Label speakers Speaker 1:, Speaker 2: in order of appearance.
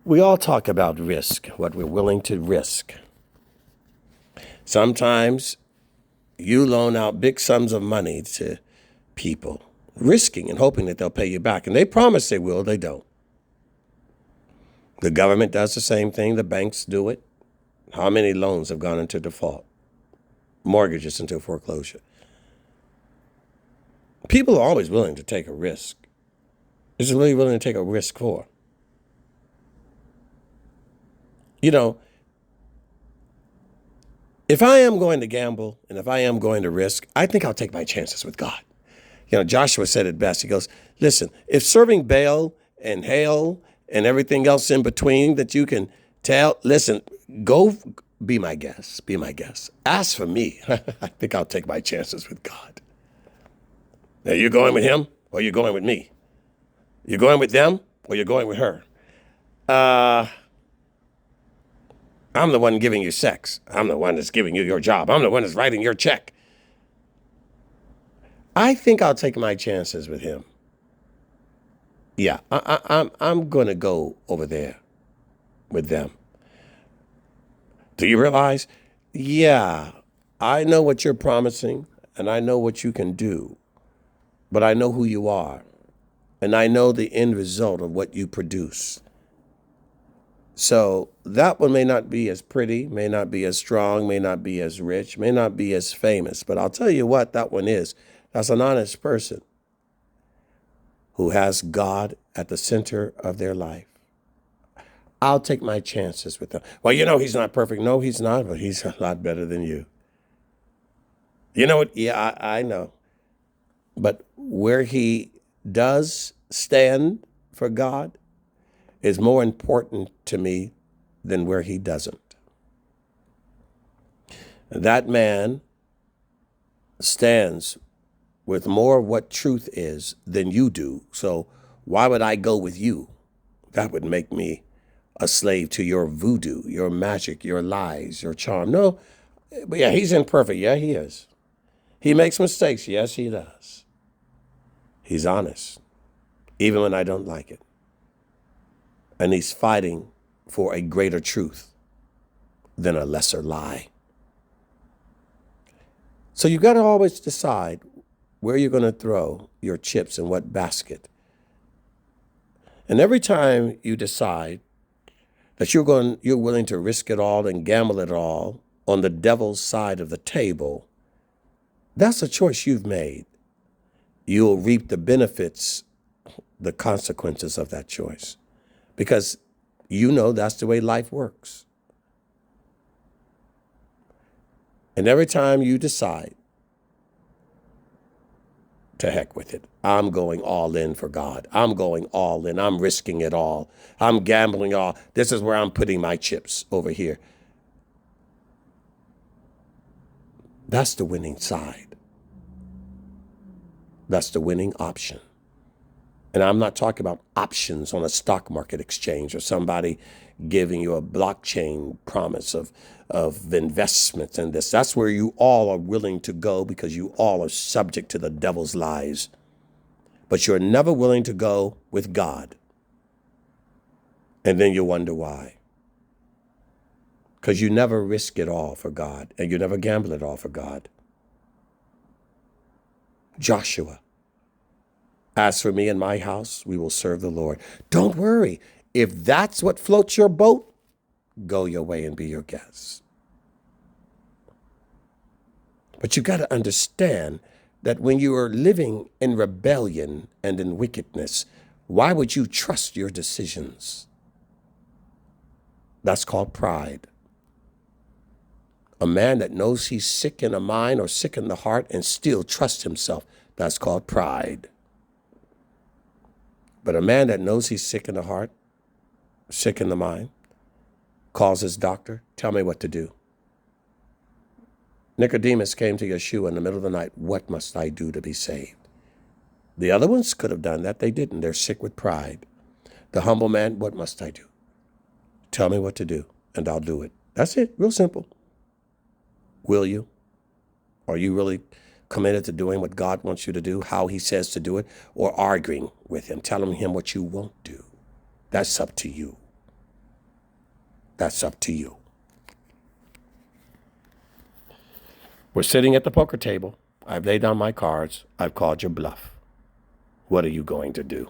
Speaker 1: We all talk about risk, what we're willing to risk. Sometimes you loan out big sums of money to people, risking and hoping that they'll pay you back. And they promise they will, they don't. The government does the same thing, the banks do it. How many loans have gone into default? Mortgages into foreclosure. People are always willing to take a risk. Is it really willing to take a risk for? You know, if I am going to gamble and if I am going to risk, I think I'll take my chances with God. Joshua said it best. He goes, listen, if serving Baal and Hail and everything else in between that you can tell, listen, go be my guest, be my guest. Ask for me. I think I'll take my chances with God. Now, you're going with him or you're going with me? You're going with them or you're going with her? I'm the one giving you sex. I'm the one that's giving you your job. I'm the one that's writing your check. I think I'll take my chances with him. Yeah, I'm going to go over there with them. Do you realize? Yeah, I know what you're promising and I know what you can do, but I know who you are and I know the end result of what you produce. So that one may not be as pretty, may not be as strong, may not be as rich, may not be as famous, but I'll tell you what that one is. That's an honest person who has God at the center of their life. I'll take my chances with them. Well, he's not perfect. No, he's not, but he's a lot better than you. You know what? Yeah, I know. But where he does stand for God is more important to me than where he doesn't. That man stands with more of what truth is than you do. So why would I go with you? That would make me a slave to your voodoo, your magic, your lies, your charm. No, but yeah, he's imperfect. Yeah, he is. He makes mistakes. Yes, he does. He's honest, even when I don't like it. And he's fighting for a greater truth than a lesser lie. So you got to always decide where you're going to throw your chips in what basket. And every time you decide that you're willing to risk it all and gamble it all on the devil's side of the table, that's a choice you've made. You'll reap the benefits, the consequences of that choice, because that's the way life works. And every time you decide, to heck with it, I'm going all in for God. I'm going all in. I'm risking it all. I'm gambling all. This is where I'm putting my chips over here. That's the winning side. That's the winning option. And I'm not talking about options on a stock market exchange or somebody giving you a blockchain promise of investments in this. That's where you all are willing to go because you all are subject to the devil's lies. But you're never willing to go with God. And then you wonder why. Because you never risk it all for God and you never gamble it all for God. Joshua. As for me and my house, we will serve the Lord. Don't worry. If that's what floats your boat, go your way and be your guest. But you got to understand that when you are living in rebellion and in wickedness, why would you trust your decisions? That's called pride. A man that knows he's sick in the mind or sick in the heart and still trusts himself, that's called pride. But a man that knows he's sick in the heart, sick in the mind, calls his doctor, tell me what to do. Nicodemus came to Yeshua in the middle of the night, what must I do to be saved? The other ones could have done that. They didn't. They're sick with pride. The humble man, what must I do? Tell me what to do, and I'll do it. That's it. Real simple. Will you? Are you really committed to doing what God wants you to do, how he says to do it, or arguing with him, telling him what you won't do? That's up to you. That's up to you. We're sitting at the poker table. I've laid down my cards. I've called your bluff. What are you going to do?